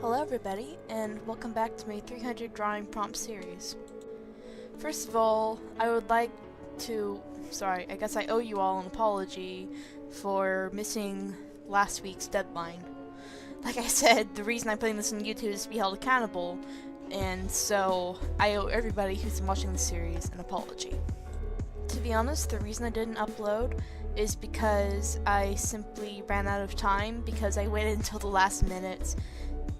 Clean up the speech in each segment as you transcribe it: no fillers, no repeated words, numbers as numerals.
Hello everybody, and welcome back to my 300 drawing prompt series. First of all, I would like to, I guess I owe you all an apology for missing last week's deadline. Like I said, the reason I'm putting this on YouTube is to be held accountable, and so I owe everybody who's been watching the series an apology. To be honest, the reason I didn't upload is because I simply ran out of time because I waited until the last minute.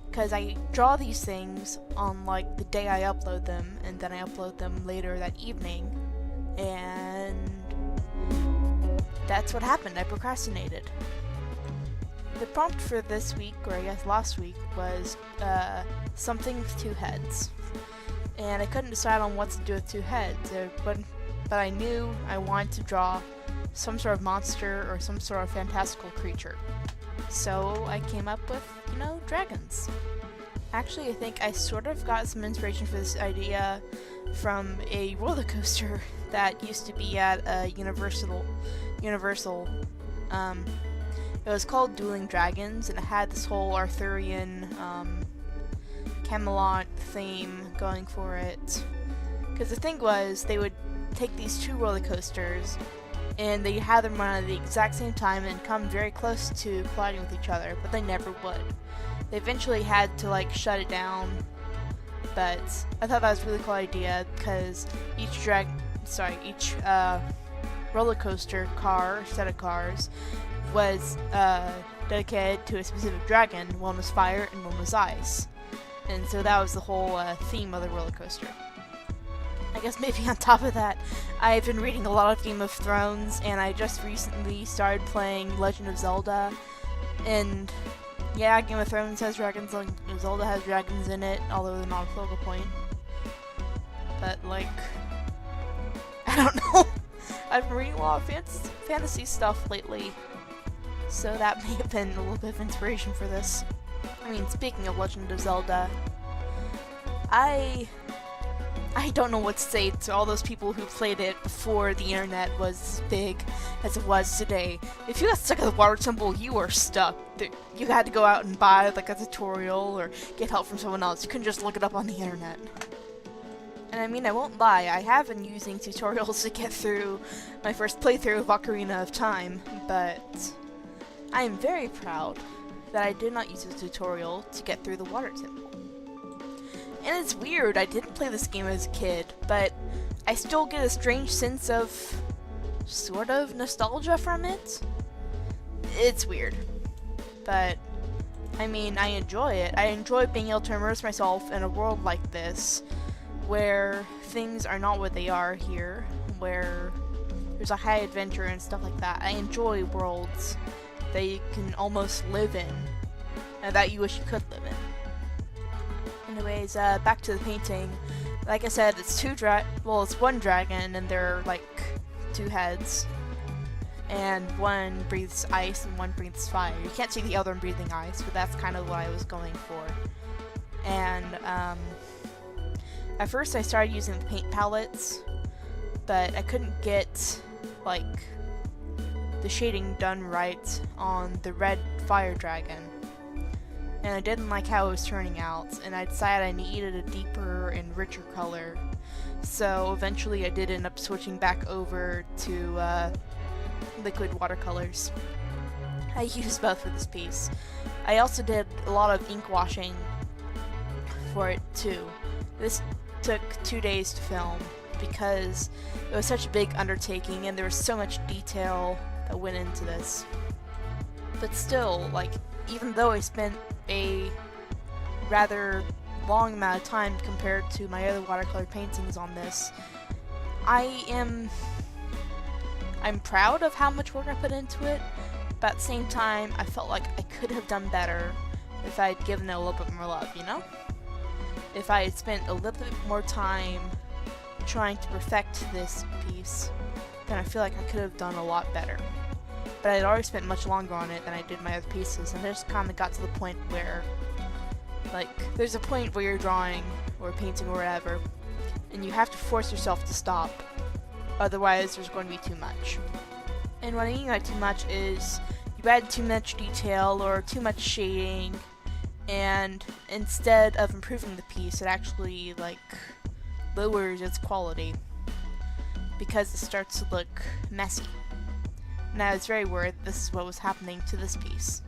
Because I draw these things on like the day I upload them, and then I upload them later that evening, and that's what happened. I procrastinated. The prompt for this week, or I guess last week, was something with two heads, and I couldn't decide on what to do with two heads, but I knew I wanted to draw some sort of monster or some sort of fantastical creature. So I came up with, dragons. Actually, I think I sort of got some inspiration for this idea from a roller coaster that used to be at Universal. It was called Dueling Dragons, and it had this whole Arthurian Camelot theme going for it. Because the thing was, they would take these two roller coasters and they had them run at the exact same time and come very close to colliding with each other, but they never would. They eventually had to shut it down, but I thought that was a really cool idea because each roller coaster set of cars was dedicated to a specific dragon. One was fire and one was ice, and so that was the whole theme of the roller coaster. I guess maybe on top of that, I've been reading a lot of Game of Thrones, and I just recently started playing Legend of Zelda, and yeah, Game of Thrones has dragons, Zelda has dragons in it, although they're not a focal point. But I don't know. I've been reading a lot of fantasy stuff lately, so that may have been a little bit of inspiration for this. I mean, speaking of Legend of Zelda, I don't know what to say to all those people who played it before the internet was as big as it was today. If you got stuck at the water temple, you were stuck. You had to go out and buy a tutorial or get help from someone else. You couldn't just look it up on the internet. And I mean, I won't lie, I have been using tutorials to get through my first playthrough of Ocarina of Time, but I am very proud that I did not use a tutorial to get through the water temple. And it's weird, I didn't play this game as a kid, but I still get a strange sense of sort of nostalgia from it. It's weird. But, I mean, I enjoy it. I enjoy being able to immerse myself in a world like this, where things are not what they are here, where there's a high adventure and stuff like that. I enjoy worlds that you can almost live in, and that you wish you could live in. Anyways, back to the painting. Like I said, it's it's one dragon, and there are two heads, and one breathes ice and one breathes fire. You can't see the other one breathing ice, but that's kind of what I was going for. And at first I started using the paint palettes, but I couldn't get the shading done right on the red fire dragon. And I didn't like how it was turning out, and I decided I needed a deeper and richer color. So eventually I did end up switching back over to liquid watercolors. I used both for this piece. I also did a lot of ink washing for it too. This took 2 days to film because it was such a big undertaking and there was so much detail that went into this. But still, even though I spent a rather long amount of time compared to my other watercolor paintings on this, I'm proud of how much work I put into it, but at the same time, I felt like I could have done better if I had given it a little bit more love, If I had spent a little bit more time trying to perfect this piece, then I feel like I could have done a lot better. But I'd already spent much longer on it than I did my other pieces, and I just kind of got to the point where, there's a point where you're drawing, or painting, or whatever, and you have to force yourself to stop, otherwise there's going to be too much. And what I mean by too much is, you add too much detail, or too much shading, and instead of improving the piece, it actually like lowers its quality because it starts to look messy. And I was very worried this is what was happening to this piece.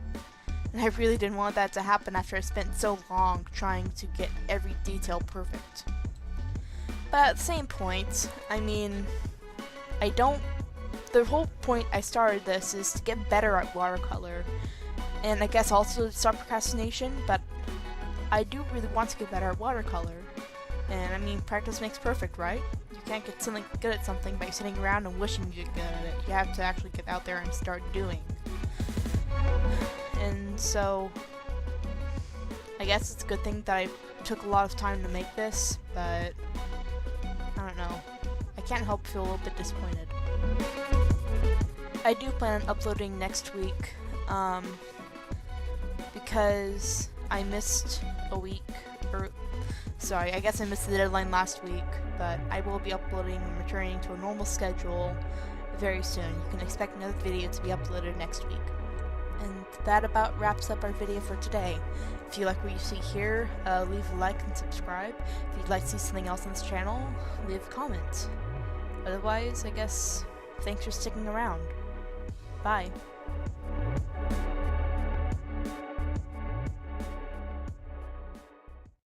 And I really didn't want that to happen after I spent so long trying to get every detail perfect. But at the same point, I mean, the whole point I started this is to get better at watercolor, and I guess also to stop procrastination, but I do really want to get better at watercolor. And I mean, practice makes perfect, right? You can't get something good at something by sitting around and wishing you get good at it. You have to actually get out there and start doing. And so, I guess it's a good thing that I took a lot of time to make this, but I don't know. I can't help feel a little bit disappointed. I do plan on uploading next week, because I missed a week, or sorry, I guess I missed the deadline last week, but I will be uploading and returning to a normal schedule very soon. You can expect another video to be uploaded next week. And that about wraps up our video for today. If you like what you see here, leave a like and subscribe. If you'd like to see something else on this channel, leave a comment. Otherwise, I guess, thanks for sticking around. Bye.